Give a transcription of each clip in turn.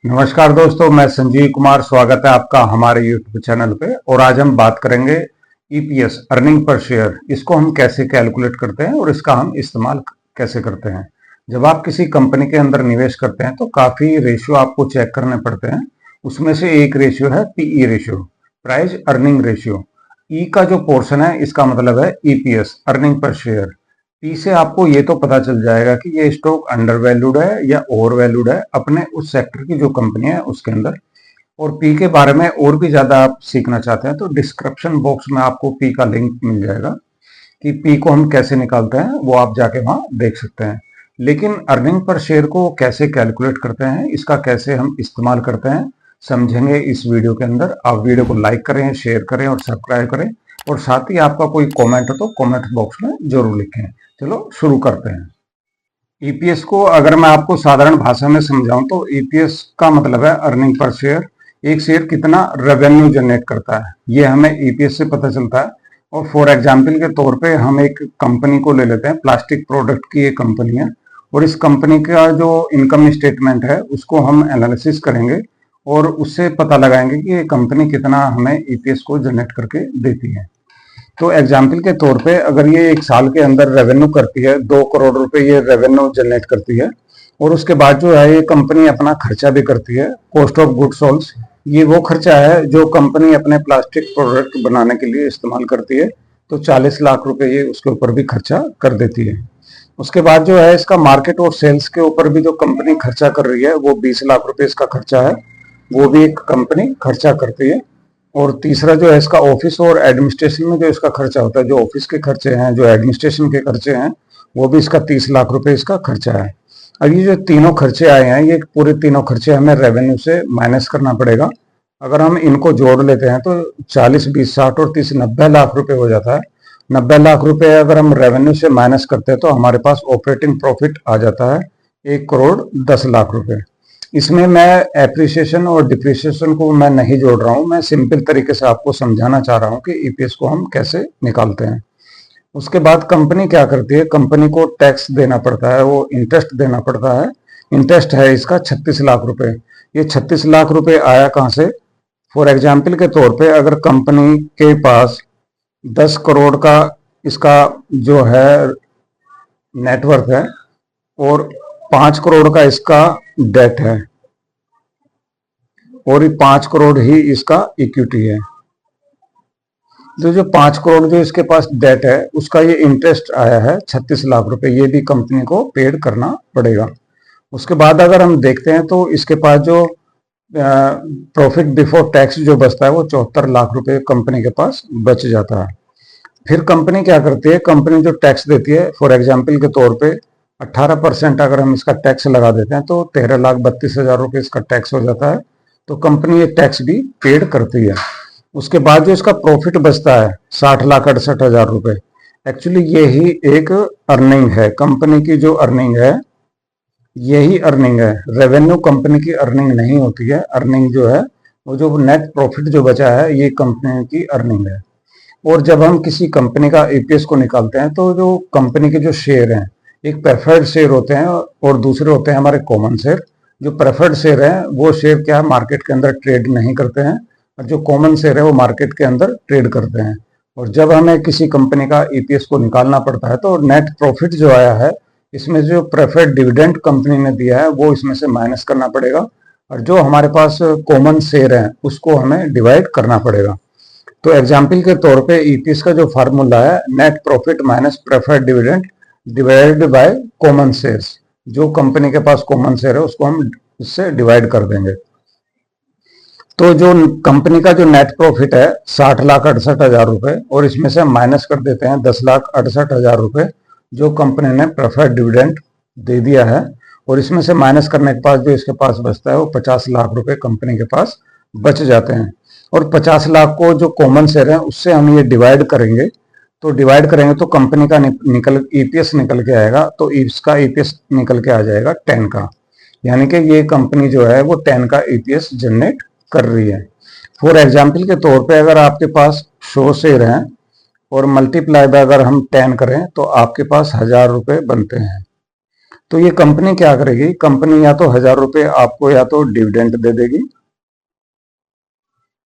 नमस्कार दोस्तों, मैं संजीव कुमार। स्वागत है आपका हमारे YouTube चैनल पे। और आज हम बात करेंगे EPS, अर्निंग पर शेयर। इसको हम कैसे कैलकुलेट करते हैं और इसका हम इस्तेमाल कैसे करते हैं। जब आप किसी कंपनी के अंदर निवेश करते हैं तो काफ़ी रेशियो आपको चेक करने पड़ते हैं। उसमें से एक रेशियो है PE ratio, price earning ratio. E का जो पोर्शन है इसका मतलब है EPS, earning per share. P से आपको ये तो पता चल जाएगा कि ये स्टॉक अंडर वैल्यूड है या ओवर वैल्यूड है अपने उस सेक्टर की जो कंपनी है उसके अंदर। और पी के बारे में और भी ज्यादा आप सीखना चाहते हैं तो डिस्क्रिप्शन बॉक्स में आपको पी का लिंक मिल जाएगा कि पी को हम कैसे निकालते हैं, वो आप जाके वहां देख सकते हैं। लेकिन अर्निंग पर शेयर को कैसे कैलकुलेट करते हैं, इसका कैसे हम इस्तेमाल करते हैं, समझेंगे इस वीडियो के अंदर। आप वीडियो को लाइक करें, शेयर करें और सब्सक्राइब करें। और साथ ही आपका कोई कमेंट हो तो कमेंट बॉक्स में जरूर लिखें। चलो शुरू करते हैं। ईपीएस को अगर मैं आपको साधारण भाषा में समझाऊं तो ईपीएस का मतलब है अर्निंग पर शेयर। एक शेयर कितना रेवेन्यू जनरेट करता है ये हमें ईपीएस से पता चलता है। और फॉर एग्जाम्पल के तौर पे हम एक कंपनी को ले लेते हैं, प्लास्टिक प्रोडक्ट की एक कंपनी है। और इस कंपनी का जो इनकम स्टेटमेंट है उसको हम एनालिसिस करेंगे और उससे पता लगाएंगे कि ये कंपनी कितना हमें ईपीएस को जनरेट करके देती है। तो एग्जाम्पल के तौर पे अगर ये एक साल के अंदर रेवेन्यू करती है 2 करोड़ रुपए, ये रेवेन्यू जनरेट करती है। और उसके बाद जो है ये कंपनी अपना खर्चा भी करती है, कॉस्ट ऑफ गुड सोल्स। ये वो खर्चा है जो कंपनी अपने प्लास्टिक प्रोडक्ट बनाने के लिए इस्तेमाल करती है। तो 40 लाख रुपए ये उसके ऊपर भी खर्चा कर देती है। उसके बाद जो है इसका मार्केट और सेल्स के ऊपर भी जो कंपनी खर्चा कर रही है वो 20 लाख रुपए इसका खर्चा है, वो भी एक कंपनी खर्चा करती है। और तीसरा जो है इसका ऑफिस और एडमिनिस्ट्रेशन में जो इसका खर्चा होता है, जो ऑफिस के खर्चे हैं, जो एडमिनिस्ट्रेशन के खर्चे हैं, वो भी इसका 30 लाख रुपए इसका खर्चा है। अब ये जो तीनों खर्चे आए हैं ये पूरे तीनों खर्चे हमें रेवेन्यू से माइनस करना पड़ेगा। अगर हम इनको जोड़ लेते हैं तो 40, 20, 60 और 30, 90 लाख रुपए हो जाता है। 90 लाख रुपए अगर हम रेवेन्यू से माइनस करते हैं तो हमारे पास ऑपरेटिंग प्रॉफिट आ जाता है 1 करोड़ 10 लाख रुपए। इसमें मैं एप्रिसिएशन और डिप्रिसिएशन को मैं नहीं जोड़ रहा हूं, मैं सिंपल तरीके से आपको समझाना चाह रहा हूं कि ईपीएस को हम कैसे निकालते हैं। उसके बाद कंपनी क्या करती है, कंपनी को टैक्स देना पड़ता है, वो इंटरेस्ट देना पड़ता है। इंटरेस्ट है इसका 36 लाख रुपए। ये 36 लाख रुपए आया कहां से? फॉर एग्जाम्पल के तौर पे अगर कंपनी के पास 10 करोड़ का इसका जो है नेटवर्थ है और 5 करोड़ का इसका डेट है और ये 5 करोड़ ही इसका इक्विटी है। तो जो 5 करोड़ जो इसके पास डेट है उसका ये इंटरेस्ट आया है 36 लाख रुपए, ये भी कंपनी को पेड करना पड़ेगा। उसके बाद अगर हम देखते हैं तो इसके पास जो प्रॉफिट बिफोर टैक्स जो बचता है वो 74 लाख रुपए कंपनी के पास बच जाता है। फिर कंपनी क्या करती है, कंपनी जो टैक्स देती है, फॉर एग्जाम्पल के तौर पे 18% अगर हम इसका टैक्स लगा देते हैं तो 13,32,000 रुपए इसका टैक्स हो जाता है। तो कंपनी ये टैक्स भी पेड करती है। उसके बाद जो इसका प्रॉफिट बचता है 60,68,000 रुपए, एक्चुअली यही एक अर्निंग है कंपनी की। जो अर्निंग है यही अर्निंग है, रेवेन्यू कंपनी की अर्निंग नहीं होती है। अर्निंग जो है वो जो नेट प्रॉफिट जो बचा है ये कंपनी की अर्निंग है। और जब हम किसी कंपनी का ईपीएस को निकालते हैं तो जो कंपनी के जो शेयर हैं, एक प्रेफर्ड शेयर होते हैं और दूसरे होते हैं हमारे कॉमन शेयर। जो प्रेफर्ड शेयर है वो शेयर क्या मार्केट के अंदर ट्रेड नहीं करते हैं, और जो कॉमन शेयर है वो मार्केट के अंदर ट्रेड करते हैं। और जब हमें किसी कंपनी का ईपीएस को निकालना पड़ता है तो नेट प्रॉफिट जो आया है इसमें जो प्रेफर्ड डिविडेंड कंपनी ने दिया है वो इसमें से माइनस करना पड़ेगा, और जो हमारे पास कॉमन शेयर है उसको हमें डिवाइड करना पड़ेगा। तो एग्जाम्पल के तौर पे ईपीएस का जो फार्मूला है net profit minus preferred dividend divided by common shares. जो कंपनी के पास कॉमन शेयर है उसको हम इससे डिवाइड कर देंगे। तो जो कंपनी का जो नेट प्रॉफिट है 60,68,000 रुपए, और इसमें से हम माइनस कर देते हैं 10,68,000 रुपए जो कंपनी ने प्रेफर्ड डिविडेंड दे दिया है। और इसमें से माइनस करने के बाद जो इसके पास बचता है वो 50 लाख रुपए कंपनी के पास बच जाते हैं। और 50 लाख को जो कॉमन शेयर है उससे हम ये डिवाइड करेंगे। तो डिवाइड करेंगे तो कंपनी का निकल ईपीएस निकल के आएगा। तो इसका ईपीएस निकल के आ जाएगा 10 का, यानी कि ये कंपनी जो है वो 10 का ईपीएस जनरेट कर रही है। फॉर एग्जाम्पल के तौर पे अगर आपके पास 100 शेयर हैं और मल्टीप्लाई बाय अगर हम 10 करें तो आपके पास 1000 रुपए बनते हैं। तो ये कंपनी क्या करेगी, कंपनी या तो 1000 रुपये आपको या तो डिविडेंड दे देगी,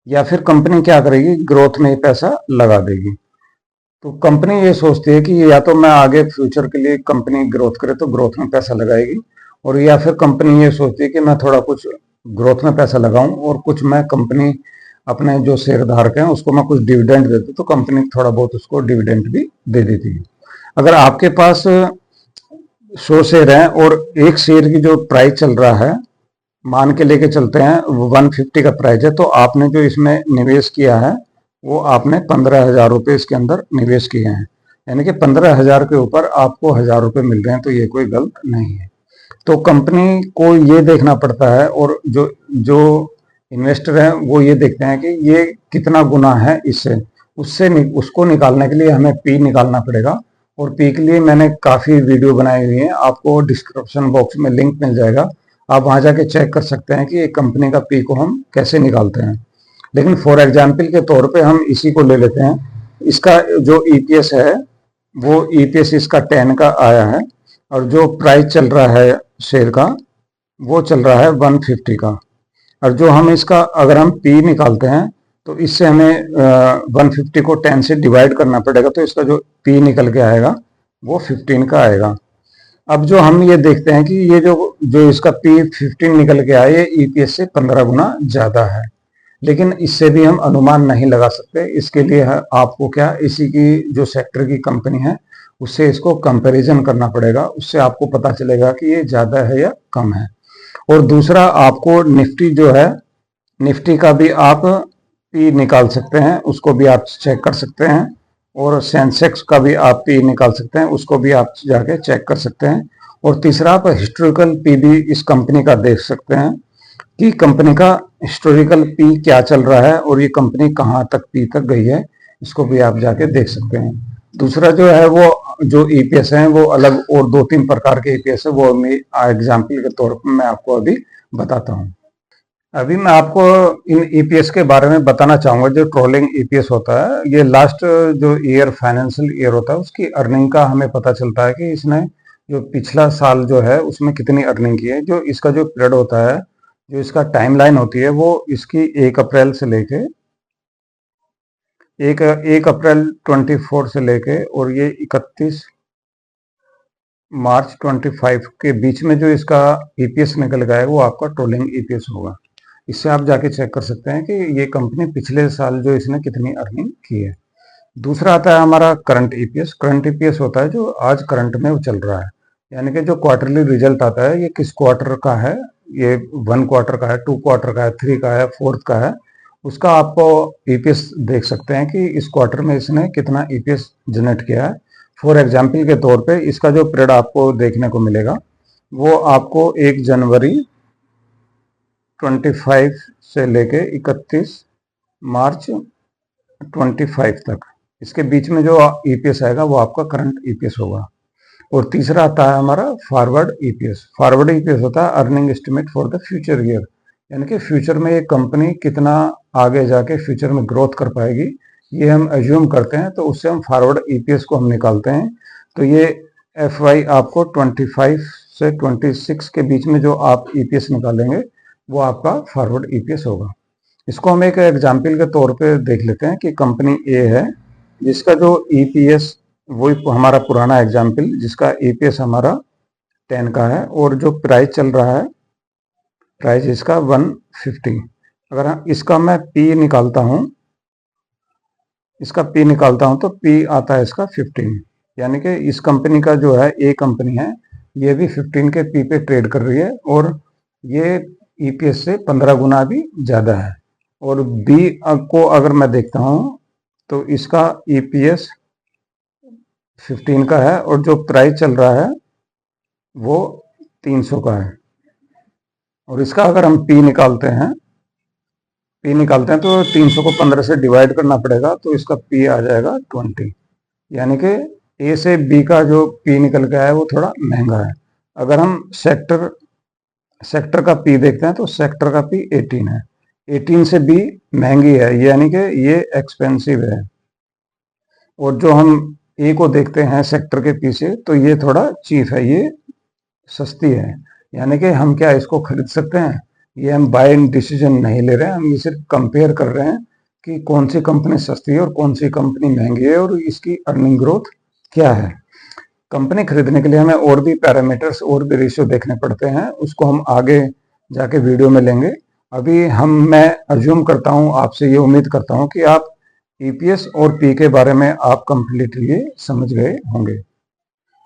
या फिर कंपनी क्या करेगी, ग्रोथ में पैसा लगा देगी। तो कंपनी ये सोचती है कि या तो मैं आगे फ्यूचर के लिए कंपनी ग्रोथ करे तो ग्रोथ में पैसा लगाएगी, और या फिर कंपनी ये सोचती है कि मैं थोड़ा कुछ ग्रोथ में पैसा लगाऊं और कुछ मैं कंपनी अपने जो शेयर धारक हैं उसको मैं कुछ डिविडेंड देती, तो कंपनी थोड़ा बहुत उसको डिविडेंड भी दे देती है। अगर आपके पास 100 शेयर हैं और एक शेयर की जो प्राइस चल रहा है, मान के लेके चलते हैं 150 का प्राइस है, तो आपने जो इसमें निवेश किया है वो आपने 15,000 रुपये इसके अंदर निवेश किए हैं, यानी कि 15,000 के ऊपर आपको 1000 रुपये मिल रहे हैं, तो ये कोई गलत नहीं है। तो कंपनी को ये देखना पड़ता है, और जो जो इन्वेस्टर हैं वो ये देखते हैं कि ये कितना गुना है इससे, उसको निकालने के लिए हमें पी निकालना पड़ेगा। और पी के लिए मैंने काफ़ी वीडियो बनाई हुई है, आपको डिस्क्रिप्शन बॉक्स में लिंक मिल जाएगा, आप वहाँ जाके चेक कर सकते हैं कि एक कंपनी का पी को हम कैसे निकालते हैं। लेकिन फॉर एग्जाम्पल के तौर पे हम इसी को ले लेते हैं। इसका जो ईपीएस है वो ईपीएस इसका 10 का आया है, और जो प्राइस चल रहा है शेयर का वो चल रहा है 150 का। और जो हम इसका अगर हम पी निकालते हैं तो इससे हमें 150 को 10 से डिवाइड करना पड़ेगा, तो इसका जो पी निकल के आएगा वो 15 का आएगा। अब जो हम ये देखते हैं कि ये जो जो इसका पी 15 निकल के आया, ये ईपीएस से 15 गुना ज़्यादा है, लेकिन इससे भी हम अनुमान नहीं लगा सकते। इसके लिए आपको क्या, इसी की जो सेक्टर की कंपनी है उससे इसको कंपैरिजन करना पड़ेगा, उससे आपको पता चलेगा कि ये ज़्यादा है या कम है। और दूसरा, आपको निफ्टी जो है, निफ्टी का भी आप पी निकाल सकते हैं, उसको भी आप चेक कर सकते हैं, और सेंसेक्स का भी आप पी निकाल सकते हैं, उसको भी आप जाके चेक कर सकते हैं। और तीसरा, आप हिस्टोरिकल पी भी इस कंपनी का देख सकते हैं कि कंपनी का हिस्टोरिकल पी क्या चल रहा है और ये कंपनी कहाँ तक पी तक गई है, इसको भी आप जाके देख सकते हैं। दूसरा जो है वो जो ईपीएस है वो अलग और 2-3 प्रकार के ईपीएस है, वो मैं एग्जाम्पल के तौर पर मैं आपको अभी बताता हूँ। अभी मैं आपको इन ईपीएस के बारे में बताना चाहूंगा। जो ट्रोलिंग ईपीएस होता है, ये लास्ट जो ईयर फाइनेंशियल ईयर होता है उसकी अर्निंग का हमें पता चलता है कि इसने जो पिछला साल जो है उसमें कितनी अर्निंग की है। जो इसका जो पीरियड होता है, जो इसका टाइमलाइन होती है, वो इसकी 1 अप्रैल से लेके 1 अप्रैल 24 से लेके और ये 31 मार्च 25 के बीच में जो इसका ईपीएस निकल गया वो आपका ट्रोलिंग ईपीएस होगा। इससे आप जाके चेक कर सकते हैं कि ये कंपनी पिछले साल जो इसने कितनी अर्निंग की है। दूसरा आता है हमारा करंट ईपीएस। करंट ईपीएस होता है जो आज करंट में चल रहा है, यानी कि जो क्वार्टरली रिजल्ट आता है ये किस क्वार्टर का है, ये 1 क्वार्टर का है, 2 क्वार्टर का है, 3 का है, 4th का है, उसका आपको ईपीएस देख सकते हैं कि इस क्वार्टर में इसने कितना ईपीएस जनरेट किया है। फॉर एग्जाम्पल के तौर पे इसका जो पीरियड आपको देखने को मिलेगा वो आपको 1 जनवरी 25 से लेके 31 मार्च 25 तक, इसके बीच में जो ईपीएस आएगा वो आपका करंट ईपीएस होगा। और तीसरा आता है हमारा फॉरवर्ड ईपीएस। फॉरवर्ड ईपीएस होता है earning estimate for the future year, यानी कि फ्यूचर में ये कंपनी कितना आगे जाके फ्यूचर में ग्रोथ कर पाएगी, ये हम एज्यूम करते हैं, तो उससे हम फॉरवर्ड ईपीएस को हम निकालते हैं। तो ये एफवाई आपको 25 से 26 के बीच में जो आप ईपीएस निकालेंगे वो आपका फॉरवर्ड ईपीएस होगा। इसको हम एक एग्जाम्पल के तौर पे देख लेते हैं कि कंपनी ए है जिसका जो ईपीएस, वही हमारा पुराना एग्जाम्पल जिसका ईपीएस हमारा 10 का है और जो प्राइस चल रहा है, प्राइस इसका 150। अगर इसका मैं पी निकालता हूँ, इसका पी निकालता हूँ तो पी आता है इसका 15, यानी कि इस कंपनी का जो है, ए कंपनी है, ये भी 15 के पी पे ट्रेड कर रही है और ये ईपीएस से 15 गुना भी ज़्यादा है। और बी को अगर मैं देखता हूँ तो इसका ईपीएस 15 का है और जो प्राइस चल रहा है वो 300 का है। और इसका अगर हम पी निकालते हैं तो 300 को 15 से डिवाइड करना पड़ेगा, तो इसका पी आ जाएगा 20, यानी कि ए से बी का जो पी निकल के आया है वो थोड़ा महंगा है। अगर हम सेक्टर का पी देखते हैं तो सेक्टर का पी 18 है, 18 से बी महंगी है, यानी कि ये एक्सपेंसिव है। और जो हम ए को देखते हैं सेक्टर के पी से, तो ये थोड़ा चीप है, ये सस्ती है, यानी कि हम क्या इसको खरीद सकते हैं? ये हम बाय डिसीजन नहीं ले रहे हैं, हम ये सिर्फ कंपेयर कर रहे हैं कि कौन सी कंपनी सस्ती है और कौन सी कंपनी महंगी है और इसकी अर्निंग ग्रोथ क्या है। कंपनी खरीदने के लिए हमें और भी पैरामीटर्स और भी रेशियो देखने पड़ते हैं, उसको हम आगे जाके वीडियो में लेंगे। अभी मैं अज्यूम करता हूं, आपसे ये उम्मीद करता हूं कि आप ईपीएस और पी के बारे में आप कंप्लीटली समझ गए होंगे।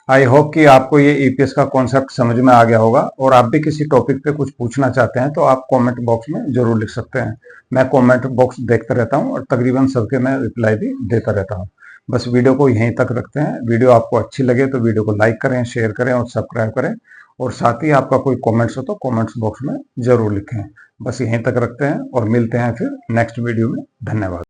आई होप कि आपको ये ईपीएस का कॉन्सेप्ट समझ में आ गया होगा, और आप भी किसी टॉपिक पे कुछ पूछना चाहते हैं तो आप कमेंट बॉक्स में जरूर लिख सकते हैं। मैं कमेंट बॉक्स देखता रहता हूं और तकरीबन सबके मैं रिप्लाई भी देता रहता हूं। बस वीडियो को यहीं तक रखते हैं। वीडियो आपको अच्छी लगे तो वीडियो को लाइक करें, शेयर करें और सब्सक्राइब करें, और साथ ही आपका कोई कमेंट्स हो तो कमेंट्स बॉक्स में जरूर लिखें। बस यहीं तक रखते हैं और मिलते हैं फिर नेक्स्ट वीडियो में। धन्यवाद।